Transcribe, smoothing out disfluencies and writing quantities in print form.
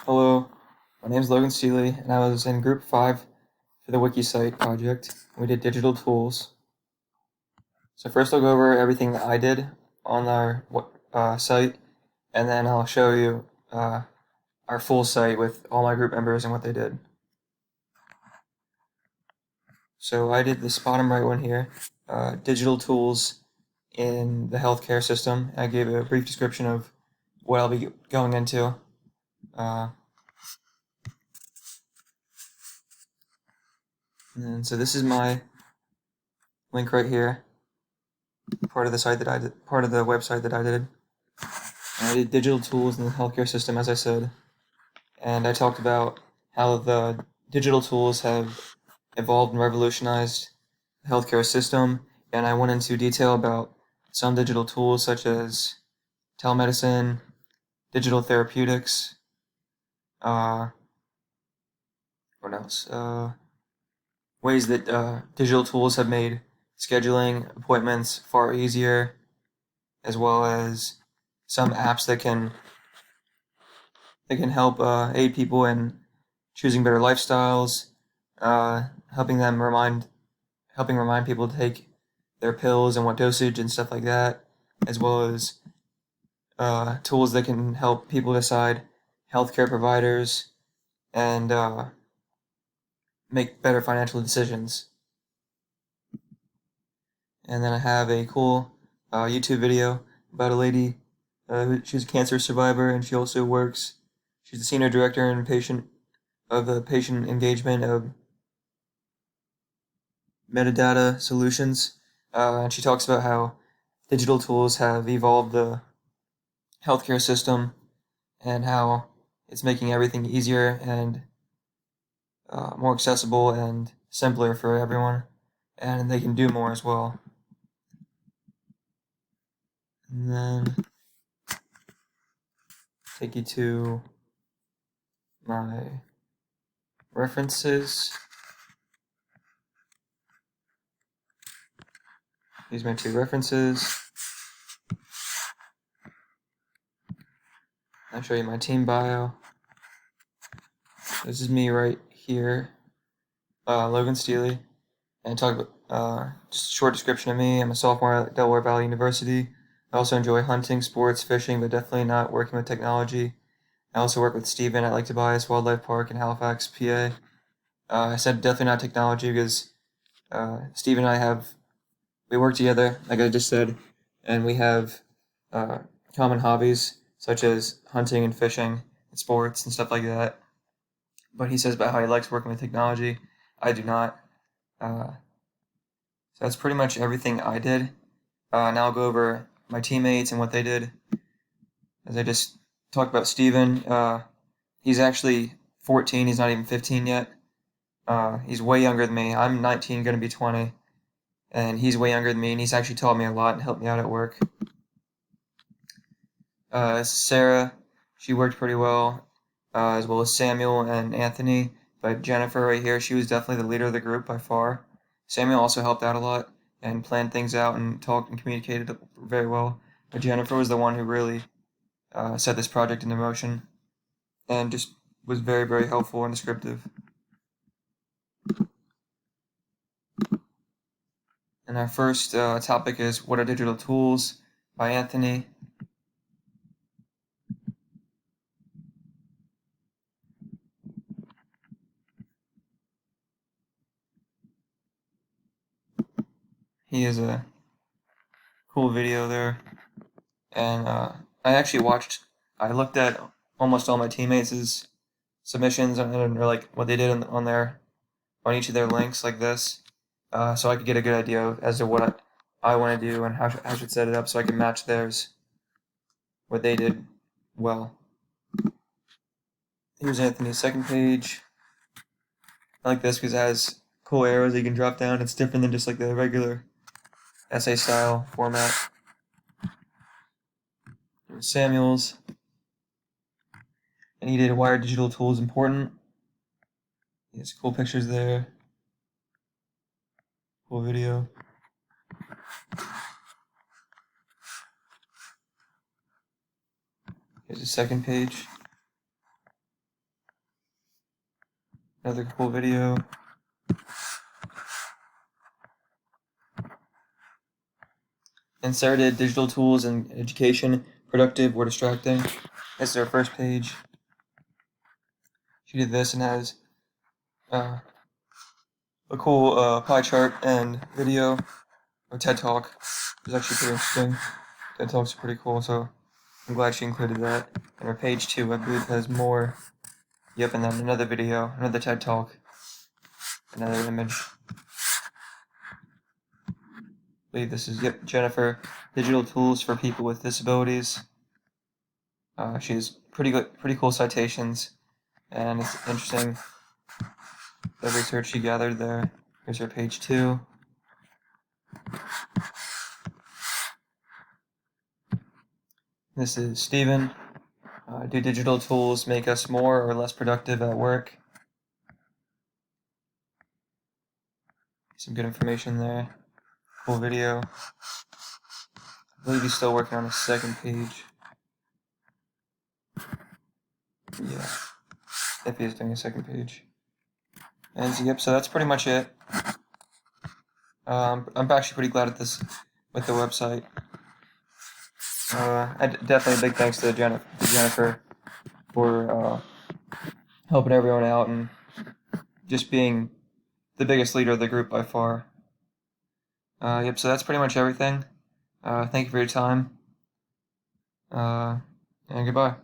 Hello, my name is Logan Steely, and I was in Group 5 for the WikiSite project. We did digital tools. So first I'll go over everything that I did on our site, and then I'll show you our full site with all my group members and what they did. So I did this bottom right one here, digital tools in the healthcare system. I gave a brief description of what I'll be going into. So this is my link right here, part of the site that I did, part of the website that I did. I did digital tools in the healthcare system, as I said, and I talked about how the digital tools have evolved and revolutionized the healthcare system, and I went into detail about some digital tools such as telemedicine, digital therapeutics, what else? Ways that digital tools have made scheduling appointments far easier, as well as some apps that can help aid people in choosing better lifestyles, helping remind people to take their pills and what dosage and stuff like that, as well as tools that can help people decide healthcare providers and make better financial decisions. And then I have a cool YouTube video about a lady. She's a cancer survivor, and she also works. She's the senior director and patient engagement of Metadata Solutions, and she talks about how digital tools have evolved the healthcare system and how it's making everything easier and more accessible and simpler for everyone, and they can do more as well. And then take you to my references. These are my two references. I'll show you my team bio. This is me right here, Logan Steely, and talk about just a short description of me. I'm a sophomore at Delaware Valley University. I also enjoy hunting, sports, fishing, but definitely not working with technology. I also work with Steven at Lake Tobias Wildlife Park in Halifax, PA. I said definitely not technology because Steve and we work together, like I just said, and we have common hobbies such as hunting and fishing and sports and stuff like that. But he says about how he likes working with technology. I do not. So that's pretty much everything I did. Now I'll go over my teammates and what they did. As I just talked about Steven, he's actually 14. He's not even 15 yet. He's way younger than me. I'm 19, going to be 20. And he's way younger than me, and he's actually taught me a lot and helped me out at work. Sarah, she worked pretty well, as well as Samuel and Anthony. But Jennifer right here, she was definitely the leader of the group by far. Samuel also helped out a lot and planned things out and talked and communicated very well. But Jennifer was the one who really set this project into motion and just was very, very helpful and descriptive. And our first topic is What are Digital Tools by Anthony. He has a cool video there. And I looked at almost all my teammates' submissions or like what they did on each of their links like this, so I could get a good idea as to what I want to do and how I should set it up so I can match theirs, what they did well. Here's Anthony's second page. I like this because it has cool arrows that you can drop down. It's different than just like the regular essay style format. Here's Samuel's. And he did why are digital tools important. He has cool pictures there. Cool video. Here's the second page. Another cool video. Inserted digital tools in education, productive or distracting. This is our first page. She did this and has a cool pie chart and video or TED Talk. It was actually pretty interesting. TED Talks are pretty cool, so I'm glad she included that. And her page 2, I believe, has more. Yep, and then another video, another TED Talk, another image. I believe this is, yep, Jennifer, Digital Tools for People with Disabilities. She has pretty cool citations, and it's interesting the research she gathered there. Here's her page 2. This is Stephen. Do digital tools make us more or less productive at work? Some good information there. Cool video. I believe he's still working on his second page. Yeah, if he is doing a second page. And so, yep, so that's pretty much it. I'm actually pretty glad with the website. Definitely a big thanks to Jennifer for helping everyone out and just being the biggest leader of the group by far. Yep, so that's pretty much everything. Thank you for your time. And goodbye.